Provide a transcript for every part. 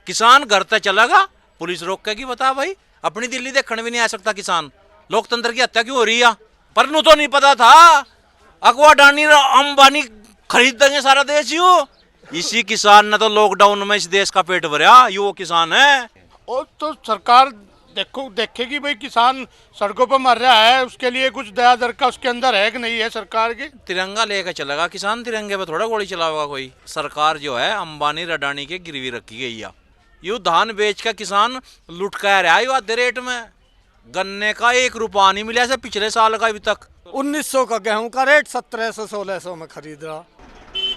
किसान घर तक चलेगा, पुलिस रोकेगी। बता भाई, अपनी दिल्ली देखने भी नहीं आ सकता किसान। लोकतंत्र की हत्या क्यों हो रही है? पर नू तो नहीं पता था अगवा अडानी अंबानी खरीद देंगे सारा देश। यू इसी किसान ने तो लॉकडाउन में इस देश का पेट भरा। यू वो किसान है। और तो सरकार देखेगी भाई किसान सड़कों पर मर रहा है, उसके लिए कुछ दया दर का उसके अंदर है कि नहीं है सरकार के। तिरंगा लेकर चलेगा किसान, तिरंगे पे थोड़ा गोली चलाएगा कोई। सरकार जो है अंबानी अडानी के गिरवी रखी गई है। यू धान बेच का किसान लुट कर रहा है यू आधे रेट में। गन्ने का 1 रुपया नहीं मिला से पिछले साल का अभी तक। 1900 का गेहूं का रेट 1700-1600 में खरीद रहा।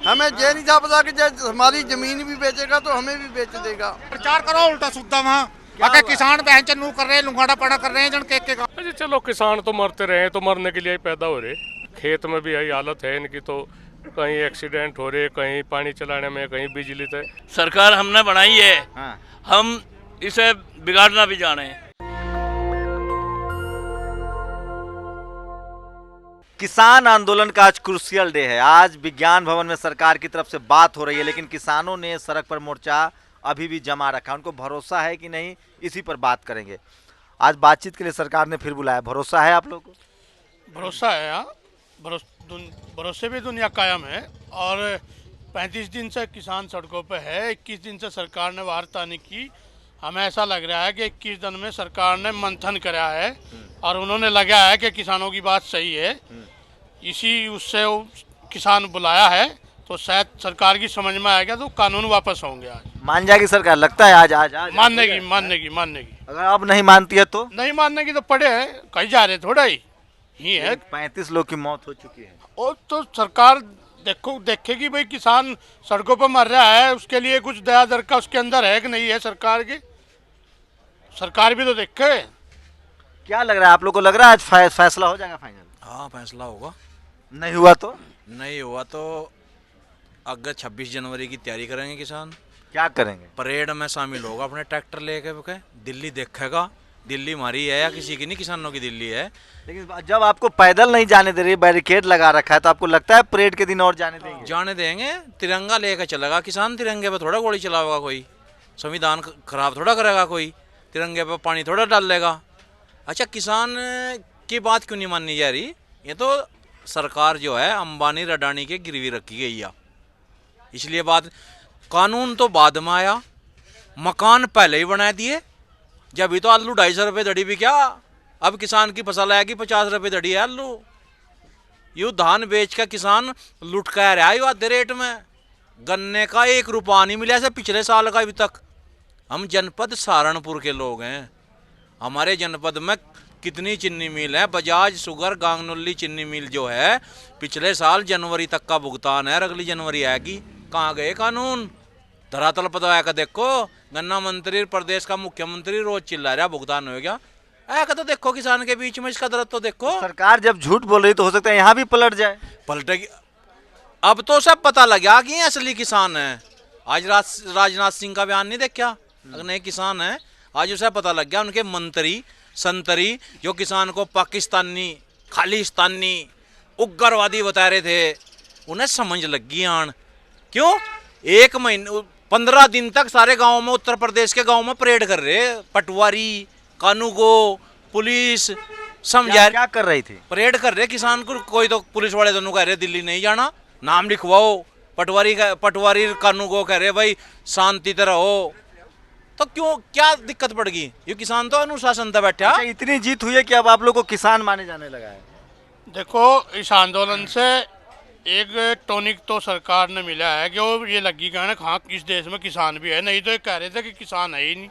हमें ये नहीं जा पता कि जब हमारी जमीन भी बेचेगा तो हमें भी बेच देगा। प्रचार करो उल्टा सुद्धा वहाँ आगे किसान बहन चन्नू कर रहे हैं, लुंगाड़ा पड़ा कर रहे हैं जन के का। अरे चलो किसान तो मरते रहे, तो मरने के लिए ही पैदा हो रहे। खेत में भी यही हालत है इनकी, तो कहीं एक्सीडेंट हो रहे, कहीं पानी चलाने में, कहीं बिजली से। सरकार हमने बनाई है, हम इसे बिगाड़ना भी जाने। किसान आंदोलन का आज क्रूशियल डे है। आज विज्ञान भवन में सरकार की तरफ से बात हो रही है, लेकिन किसानों ने सड़क पर मोर्चा अभी भी जमा रखा है। उनको भरोसा है कि नहीं, इसी पर बात करेंगे। आज बातचीत के लिए सरकार ने फिर बुलाया। भरोसा है आप लोगों को? भरोसा है यार, भरोसे भी दुनिया कायम है। और 35 दिन से किसान सड़कों पे है, 21 दिन से सरकार ने वार्ता नहीं की। हमें ऐसा लग रहा है कि 21 दिन में सरकार ने मंथन कराया है और उन्होंने लगा है कि किसानों की बात सही है, इसी उससे किसान बुलाया है। तो शायद सरकार की समझ में आएगा तो कानून वापस होंगे। आज मान जाएगी सरकार, लगता है आज मानने की। अगर अब नहीं मानती है तो नहीं मानने की तो पड़े है, कहीं जा रहे थोड़ा ही है। 35 लोग की मौत हो चुकी है। और तो सरकार देखेगी भाई किसान सड़कों पर मर रहा है, उसके लिए कुछ दया दर का उसके अंदर है कि नहीं है सरकार के। सरकार भी तो देखे। क्या लग रहा है आप लोग को? लग रहा है आज फैसला हो जाएगा फाइनल? हाँ, फैसला होगा। नहीं हुआ तो अगस्त 26 जनवरी की तैयारी करेंगे किसान। क्या करेंगे? परेड में शामिल होगा, अपने ट्रैक्टर लेके दिल्ली देखेगा। दिल्ली हमारी है या किसी की नहीं, किसानों की दिल्ली है। लेकिन जब आपको पैदल नहीं जाने दे रही, बैरिकेड लगा रखा है, तो आपको लगता है परेड के दिन और जाने देंगे? जाने देंगे। तिरंगा लेकर चलेगा किसान, तिरंगे पे थोड़ा गोली चलाएगा कोई। संविधान खराब थोड़ा करेगा कोई, तिरंगे पे पानी थोड़ा डाल लेगा। अच्छा, किसान की बात क्यों नहीं माननी जा रही? ये तो सरकार जो है अंबानी अडानी के गिरवी रखी गई है, इसलिए बात। कानून तो बाद में आया, मकान पहले ही बना दिए। जब भी तो आलू 250 रुपये दड़ी भी क्या, अब किसान की फसल आएगी 50 रुपये दड़ी है आलू। यू धान बेच का किसान लुट कर रहा है यू आधे रेट में। गन्ने का 1 रुपया नहीं मिला से पिछले साल का अभी तक। हम जनपद सहारनपुर के लोग हैं। हमारे जनपद में कितनी चीनी मिल है? बजाज शुगर गांगनुल्ली चीनी मिल जो है, पिछले साल जनवरी तक का भुगतान है, अगली जनवरी आएगी। कहाँ गए कानून? धरातल पता आएगा देखो। गन्ना मंत्री, प्रदेश का मुख्यमंत्री रोज चिल्ला रहा भुगतान हो गया। आएगा तो देखो किसान के बीच में इसका दर्द तो देखो। सरकार जब झूठ बोल रही तो हो सकता है यहाँ भी पलट जाए। पलटेगी। अब तो सब पता लग गया कि असली किसान है। आज राजनाथ सिंह का बयान नहीं देखा? नए किसान है, आज उसे पता लग गया। उनके मंत्री संतरी जो किसान को पाकिस्तानी, खालिस्तानी, उग्रवादी बता रहे थे, उन्हें समझ लग गई आन। क्यों? 1 महीने 15 दिन तक सारे गांवों में, उत्तर प्रदेश के गांवों में परेड कर रहे। पटवारी, कानूगो, पुलिस समझा क्या कर रही थी? परेड कर रहे किसान को। कोई तो पुलिस वाले दोनों कह रहे दिल्ली नहीं जाना, नाम लिखवाओ। पटवारी कानूगो कह रहे भाई शांति तरह हो। तो क्यों, क्या दिक्कत पड़ गई? ये किसान तो अनुशासन था बैठा। अच्छा, इतनी जीत हुई है कि अब आप लोग को किसान माने जाने लगा है। देखो, इस आंदोलन से एक टॉनिक तो सरकार ने मिला है कि वो ये लगी कहना हाँ इस देश में किसान भी है। नहीं तो ये कह रहे थे कि किसान है ही नहीं।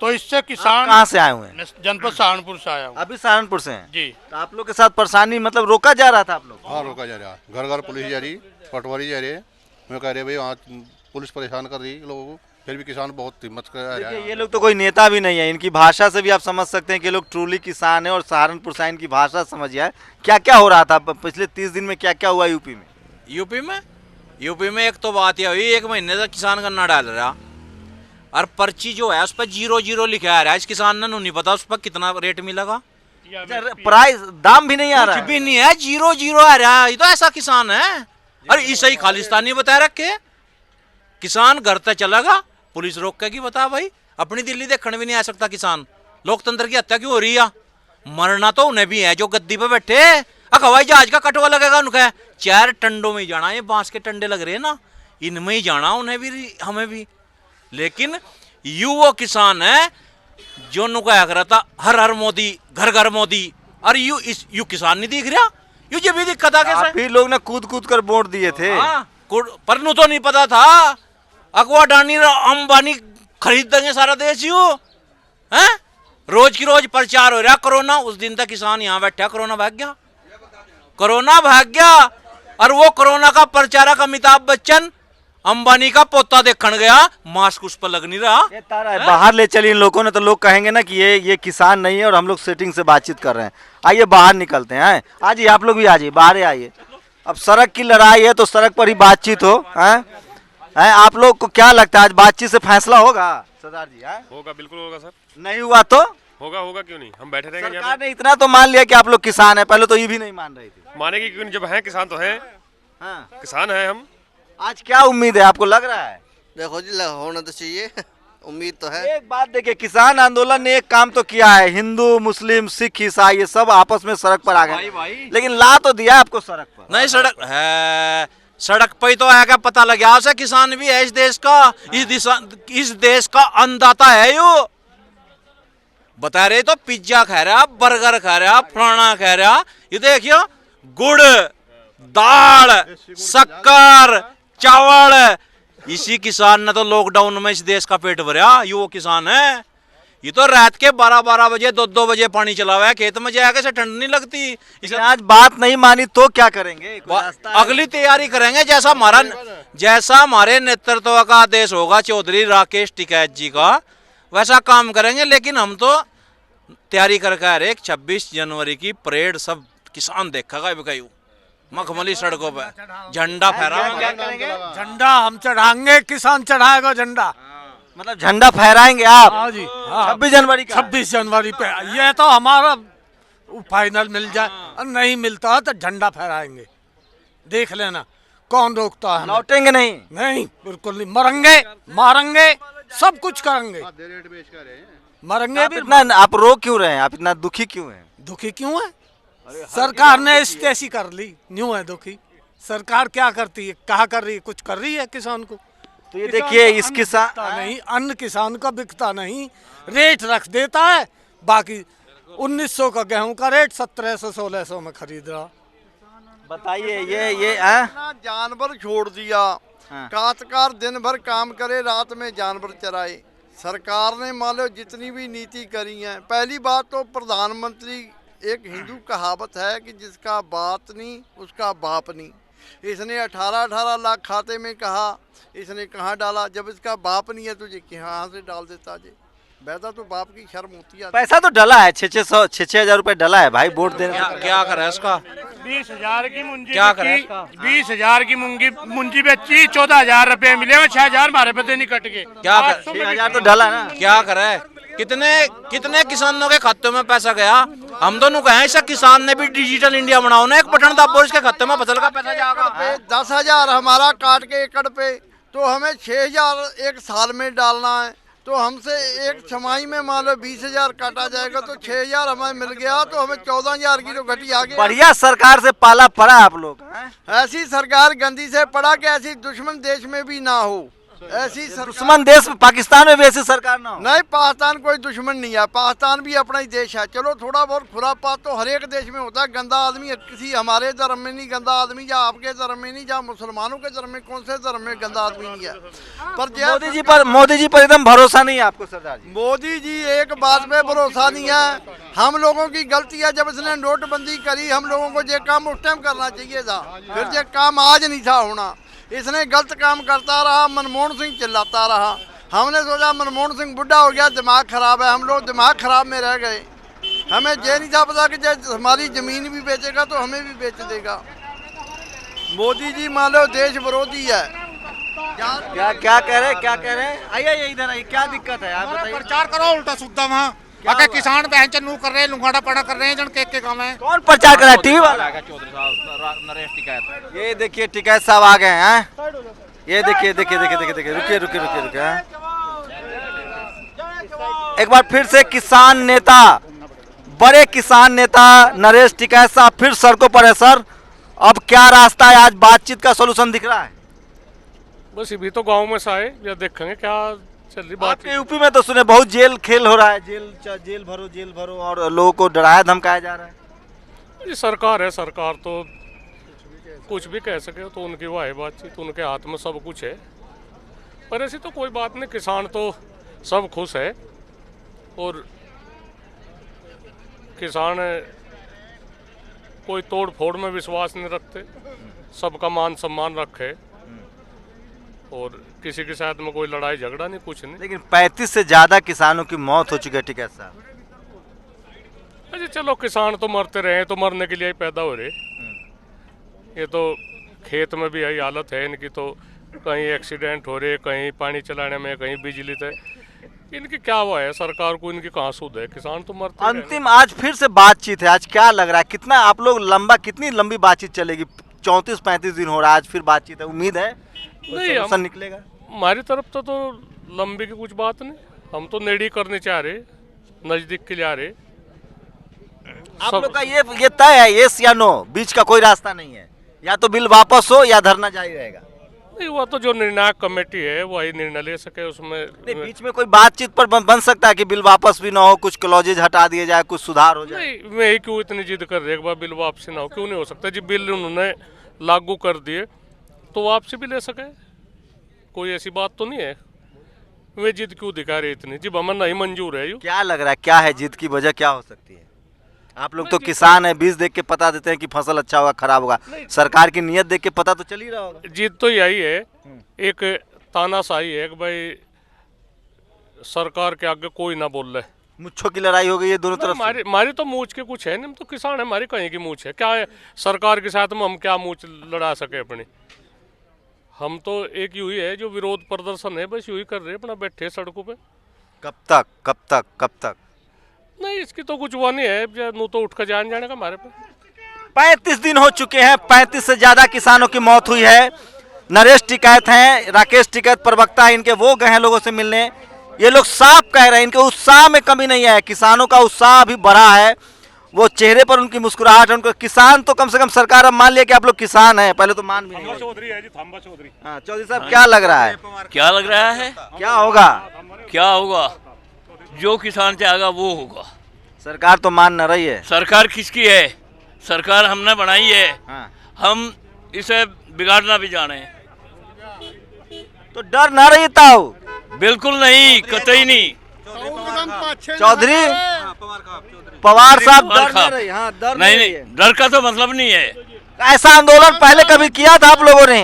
तो इससे किसान। कहाँ से आए हुए हैं? जनपद सहारनपुर से आया हूँ। अभी सहारनपुर से हैं जी। तो आप लोग के साथ परेशानी, मतलब रोका जा रहा था आप लोग? हाँ, रोका जा रहा। घर घर पुलिस जा रही, पटवारी जा रहे। मैं कह रहे भाई वहाँ पुलिस परेशान कर रही लोगों को, फिर भी किसान बहुत हिम्मत कर रहा है। ये लोग तो कोई नेता भी नहीं है। इनकी भाषा से भी आप समझ सकते हैं कि लोग ट्रूली किसान है। और सहारनपुर से इनकी भाषा समझिए है। क्या क्या हो रहा था पिछले 30 दिन में? क्या क्या हुआ यूपी में? यूपी में एक तो बात यह हुई, 1 महीने से किसान गन्ना डाल रहा और पर्ची जो है उस पर 0 लिखा आ रहा है। इस किसान ने नहीं पता उस पर कितना रेट मिलेगा। प्राइस दाम भी नहीं आ रहा, कुछ भी नहीं है, 0 आ रहा है। ये तो ऐसा किसान है। अरे इसे ही खालिस्तानी बता रखे। किसान घर तक चलेगा, पुलिस रोकेगी? बता भाई, अपनी दिल्ली देखने भी नहीं आ सकता किसान। लोकतंत्र की हत्या क्यों हो रही है? मरना तो उन्हें भी है जो गद्दी पे बैठे। हवाई जहाज का कटवा लगेगा उनका, 4 टंडों में ही जाना। ये बांस के टंडे लग रहे हैं ना, इनमें ही जाना उन्हें भी हमें भी। लेकिन यू वो किसान है जो नुकाया कर रहा था हर हर मोदी, घर घर मोदी, और यू किसान नहीं दिख रहा। यू ये भी दिक्कत आ कैसे? आप ही लोग ने कूद कूद कर वोट दिए थे। पर नु तो नहीं पता था अगवा डानी अंबानी खरीद देंगे सारा देश। यू है रोज की रोज प्रचार हो रहा कोरोना। उस दिन तक किसान यहाँ बैठा, कोरोना भाग गया, कोरोना भाग गया। और वो कोरोना का प्रचारक अमिताभ बच्चन अंबानी का पोता देखने गया, मास्क उस पर लग नहीं रहा। ये तारा है, बाहर ले चलिए इन लोगों ने, तो लोग कहेंगे ना कि ये किसान नहीं है और हम लोग सेटिंग से बातचीत कर रहे हैं। आइए बाहर निकलते हैं। आज ही आप लोग भी आ जाइए, बाहर आइए। अब सड़क की लड़ाई है तो सड़क पर ही बातचीत हो। हैं आप लोग को क्या लगता है आज बातचीत से फैसला होगा सरदार जी? होगा, बिल्कुल होगा सर। नहीं हुआ तो होगा, क्यों नहीं, हम बैठे रहेंगे। सरकार ने इतना तो मान लिया कि आप लोग किसान है, पहले तो ये भी नहीं मान रही थी। मानेगी क्यों नहीं, जब हैं किसान तो हैं। किसान है हम। आज क्या उम्मीद है आपको, लग रहा है? देखो जी, होना तो चाहिए, उम्मीद तो है। एक बात देखिए, किसान आंदोलन ने एक काम तो किया है, हिंदू मुस्लिम सिख ईसाई ये सब आपस में सड़क पर आ गए, लेकिन ला तो दिया आपको सड़क पर। नहीं, सड़क है, सड़क पर ही तो है क्या पता लग गया उसे। किसान भी है इस देश का, इस देश का अन्नदाता है। यो बता रहे तो पिज्जा खा रहा, बर्गर खा रहा, फलाना खा रहा। ये देखियो, गुड़, दाल, शक्कर, चावल, इसी किसान ने तो लॉकडाउन में इस देश का पेट भरा। ये वो किसान है। ये तो रात के 12-12 बजे 2-2 बजे पानी चला हुआ है खेत में, जाके से ठंड नहीं लगती। इसे आज बात नहीं मानी तो क्या करेंगे? अगली तैयारी करेंगे, जैसा हमारे नेतृत्व का आदेश होगा चौधरी राकेश टिकैत जी का, वैसा काम करेंगे। लेकिन हम तो तैयारी करके आ रहे 26 जनवरी की परेड सब किसान देखेगा। मखमली सड़कों पे झंडा फहराएंगे। झंडा हम चढ़ाएंगे, किसान चढ़ाएगा झंडा। मतलब झंडा फहराएंगे आप? हाँ जी, 26 जनवरी का। 26 जनवरी पे ये तो हमारा फाइनल मिल जाए, और नहीं मिलता है तो झंडा फहराएंगे। देख लेना कौन रोकता है। लौटेंगे नहीं? नहीं, बिल्कुल नहीं। मरेंगे, मारेंगे, सब कुछ करेंगे, मरेंगे भी। इतना आप रो क्यों रहे हैं? आप इतना दुखी क्यों हैं? दुखी क्यों है? सरकार ने ऐसी कर ली, न्यू है दुखी। सरकार क्या करती है, कहा कर रही है? कुछ कर रही है किसान को? तो ये देखिए, इस किसान नहीं, अन्न किसान का बिकता नहीं, रेट रख देता है। बाकी 1900 का गेहूं का रेट 1700-1600 में खरीद रहा। बताइए, ये जानवर छोड़ दिया, काश्तकार दिन भर काम करे, रात में जानवर चराए। सरकार ने मान लो जितनी भी नीति करी है, पहली बात तो प्रधानमंत्री, एक हिंदू कहावत है कि जिसका बात नहीं उसका बाप नहीं। इसने 18-18 लाख खाते में कहा, इसने कहाँ डाला? जब इसका बाप नहीं है तुझे कहाँ से डाल देता जी? वैसा तो बाप की शर्म होती है। पैसा तो डला है, 6,000 रुपए डला है भाई वोट देने। क्या करे इसका? 20,000 की मुंजी, क्या करे? 20,000 की मुंजी बेची, 14,000 रुपए मिले, 6,000 हमारे पते नहीं कट गए। क्या 6,000 तो डला ना। क्या करे? कितने किसानों के खाते में पैसा गया? हम दोनों कहें इसे किसान ने भी डिजिटल इंडिया बनाओ ना, एक बटन दबाओ इसके खाते में फसल का पैसा जाएगा। 10,000 हमारा काट के एकड़ पे, तो हमें 6,000 एक साल में डालना है। तो हमसे एक छमाही में मान लो 20,000 काटा जाएगा, तो 6,000 हमें मिल गया, तो हमें 14,000 की तो घटी आ गई। बढ़िया सरकार से पाला पड़ा आप लोग। ऐसी सरकार गंदी से पड़ा कि ऐसी दुश्मन देश में भी ना हो। ऐसी दुश्मन देश में, पाकिस्तान में भी ऐसी सरकार ना हो। नहीं, पाकिस्तान कोई दुश्मन नहीं है, पाकिस्तान भी अपना ही देश है। चलो थोड़ा बहुत खुरापात तो हर एक देश में होता है। गंदा आदमी किसी हमारे धर्म में नहीं गंदा आदमी, या आपके धर्म में नहीं, या मुसलमानों के धर्म में, कौन से धर्म में गंदा आदमी नहीं है। पर मोदी जी पर एकदम भरोसा नहीं है आपको सरदार जी? मोदी जी एक बात पे भरोसा नहीं है, हम लोगों की गलती है। जब इसने नोटबंदी करी, हम लोगों को ये काम उस टाइम करना चाहिए था, फिर ये काम आज नहीं था होना। इसने गलत काम करता रहा, मनमोहन सिंह चिल्लाता रहा। हमने सोचा मनमोहन सिंह बुढ़ा हो गया, दिमाग खराब है, हम लोग दिमाग खराब में रह गए। हमें ये नहीं था पता कि हमारी जमीन भी बेचेगा तो हमें भी बेच देगा। मोदी जी मान लो देश विरोधी है। क्या कह रहे हैं? आइए इधर आइए, क्या दिक्कत है आप बताइए। प्रचार करो उल्टा सुद्धा वहाँ आके किसान बहन चन्नू कर रहे हैं, लुंगाड़ा पड़ा कर रहे हैं, जन के काम है। कौन प्रचार कर रहा है? टीवी वाला? चौधरी साहब नरेश टिकैत। ये देखिए टिकैत साहब आ गए हैं। ये देखिए रुकिए। एक बार फिर से किसान नेता, बड़े किसान नेता नरेश टिकैत साहब फिर सड़कों पर है। सर, अब क्या रास्ता है, आज बातचीत का सोल्यूशन दिख रहा है? बस अभी तो गांव में से आए, या देखेंगे क्या चल रही बात। आपके यूपी में तो सुने बहुत जेल खेल हो रहा है, जेल भरो और लोगों को डराया धमकाया जा रहा है। ये सरकार है, सरकार तो कुछ भी कह सके, तो उनकी वो है बातचीत, उनके हाथ में सब कुछ है। पर ऐसी तो कोई बात नहीं, किसान तो सब खुश है और किसान कोई तोड़ फोड़ में विश्वास नहीं रखते, सबका मान सम्मान रखे और किसी के साथ में कोई लड़ाई झगड़ा नहीं, कुछ नहीं। लेकिन 35 से ज्यादा किसानों की मौत हो चुकी है टिकैत साहब। अरे चलो, किसान तो मरते रहे, तो मरने के लिए ही पैदा हो रहे। ये तो खेत में भी यही हालत है इनकी, तो कहीं एक्सीडेंट हो रहे, कहीं पानी चलाने में, कहीं बिजली से। इनकी क्या हुआ है, सरकार को इनकी कहाँ सूद है, किसान तो मरते। अंतिम आज फिर से बातचीत है, आज क्या लग रहा है, कितना आप लोग कितनी लंबी बातचीत चलेगी? 34-35 दिन हो रहा है, आज फिर बातचीत है, उम्मीद है नहीं निकलेगा? हमारी तरफ तो लंबी की कुछ बात नहीं, हम तो नेड़ी करने चाह रहे, नजदीक के लिए आ रहे। आप लोग का ये तय है, यस या नो, बीच का कोई रास्ता नहीं है, या तो बिल वापस हो या धरना जारी रहेगा? नहीं, वो तो जो निर्णायक कमेटी है वही निर्णय ले सके उसमें। नहीं, बीच में कोई बातचीत पर बन सकता है कि बिल वापस भी ना हो, कुछ क्लॉजेज हटा दिए जाए, कुछ सुधार हो जाए? नहीं, मैं ही क्यों इतनी जिद कर रहे, एक बार बिल वापसी ना हो, क्यों नहीं हो सकता? जी बिल उन्होंने लागू कर दिए तो वापसी भी ले सके, कोई ऐसी बात तो नहीं है। वे जिद क्यों दिखा रहे इतनी? जी हमें नहीं मंजूर है। क्या लग रहा है, क्या है जिद की वजह, क्या हो सकती है? आप लोग तो किसान है, बीज देख के पता देते हैं कि फसल अच्छा होगा खराब होगा, सरकार की नीयत देख के पता तो चल ही रहा होगा। जिद तो यही है, एक तानाशाही है कि भाई सरकार के आगे कोई ना बोल रहे। मुच्छों की लड़ाई हो गई है दोनों तरफ। हमारी तो मूछ के कुछ है नहीं, हम तो किसान है, हमारी कहीं की मूछ है क्या है? सरकार के साथ में हम क्या मूछ लड़ा सके अपनी? हम तो एक यू ही है जो विरोध प्रदर्शन है, बस यू ही कर रहे अपना, बैठे सड़कों पे। कब तक कब तक कब तक? नहीं, इसकी तो कुछ वो नहीं है, नू तो उठ कर जाने का हमारे पे। 35 दिन हो चुके हैं, 35 से ज्यादा किसानों की मौत हुई है। नरेश टिकैत हैं, राकेश टिकैत प्रवक्ता इनके, वो गए हैं लोगों से मिलने। ये लोग साफ कह रहे हैं इनके उत्साह में कमी नहीं है, किसानों का उत्साह अभी बढ़ा है, वो चेहरे पर उनकी मुस्कुराहट है। उनको किसान तो कम से कम सरकार अब मान लिया कि आप लोग किसान हैं, पहले तो मान भी नहीं। चौधरी है जी, थांबा चौधरी। हाँ चौधरी साहब, क्या लग रहा है, क्या लग रहा है? क्या होगा? क्या होगा? जो किसान चाहेगा वो होगा। सरकार तो मान न रही है। सरकार किसकी है? सरकार हमने बनाई है। हाँ। हम इसे बिगाड़ना भी जाने। तो डर ना रही ताऊ? बिल्कुल नहीं, कतई नहीं। चौधरी पवार साहब डर नहीं रही? हाँ, डर नहीं नहीं, डर का तो मतलब नहीं है। ऐसा आंदोलन पहले कभी किया था आप लोगों ने?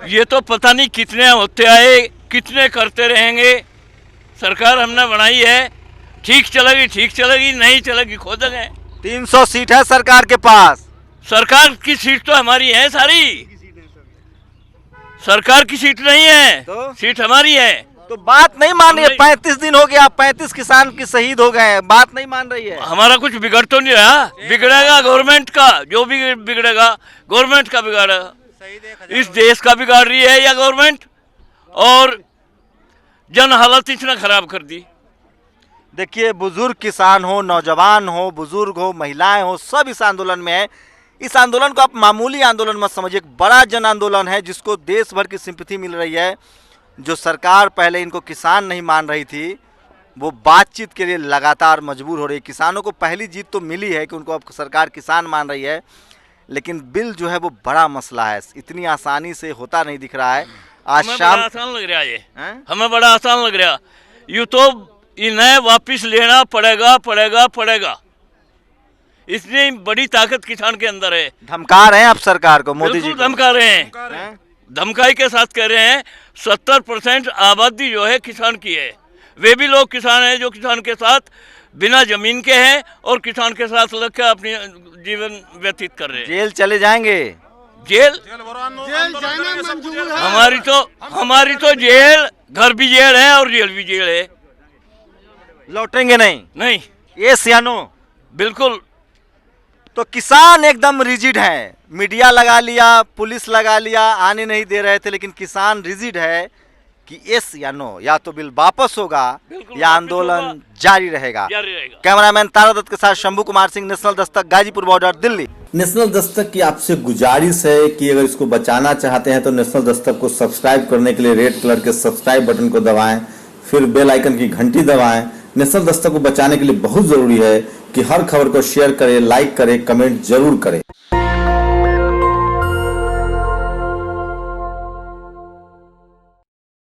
ये तो पता नहीं कितने होते आए, कितने करते रहेंगे। सरकार हमने बनाई है, ठीक चलेगी, नहीं चलेगी खो देंगे। 300 सीट है सरकार के पास। सरकार की सीट तो हमारी है सारी, सरकार की सीट नहीं है तो? सीट हमारी है। तो बात नहीं मान रही है, 35 दिन हो गया, 35 किसान की शहीद हो गए हैं, बात नहीं मान रही है। हमारा कुछ बिगड़ तो नहीं रहा, बिगड़ेगा गवर्नमेंट का, जो भी बिगड़ेगा गवर्नमेंट का बिगाड़ेगा। इस देश का बिगाड़ रही है या गवर्नमेंट, और जन हालत इतना खराब कर दी। देखिए, बुजुर्ग किसान हो, नौजवान हो, बुजुर्ग हो, महिलाएं हो, सब इस आंदोलन में है। इस आंदोलन को आप मामूली आंदोलन मत समझिए, एक बड़ा जन आंदोलन है जिसको देश भर की सिंपैथी मिल रही है। जो सरकार पहले इनको किसान नहीं मान रही थी, वो बातचीत के लिए लगातार मजबूर हो रही है। किसानों को पहली जीत तो मिली है कि उनको अब सरकार किसान मान रही है, लेकिन बिल जो है वो बड़ा मसला है, इतनी आसानी से होता नहीं दिख रहा है। आज शाम आसान लग रहा है ये, हमें बड़ा आसान लग रहा। यूँ तो इन्हें वापिस लेना पड़ेगा। इतनी बड़ी ताकत किसान के अंदर है। धमका रहे हैं आप सरकार को, मोदी जी को धमका रहे हैं, धमकाई के साथ कह रहे हैं। 70% आबादी जो है किसान की है, वे भी लोग किसान हैं जो किसान के साथ बिना जमीन के हैं और किसान के साथ लग के अपनी जीवन व्यतीत कर रहे हैं। जेल चले जाएंगे? जेल हमारी तो जेल, घर भी जेल है और जेल भी जेल है। लौटेंगे नहीं? यस या नो? बिल्कुल। तो किसान एकदम रिजिड है, मीडिया लगा लिया, पुलिस लगा लिया, आने नहीं दे रहे थे, लेकिन किसान रिजिड है कि यस या नो, या तो बिल वापस होगा बिल्कुल या वापस आंदोलन होगा, जारी रहेगा। जारी रहेगा। कैमरामैन तारा दत्त के साथ Shambhu Kumar Singh, national Dastak, Ghazipur border, Delhi. National Dastak की आपसे गुजारिश है कि अगर इसको बचाना चाहते हैं तो नेशनल दस्तक को सब्सक्राइब करने के लिए रेड कलर के सब्सक्राइब बटन को दबाएं, फिर बेल आइकन की घंटी दबाएं। नेशनल दस्तक को बचाने के लिए बहुत जरूरी है कि हर खबर को शेयर करें, लाइक करें, कमेंट जरूर करें।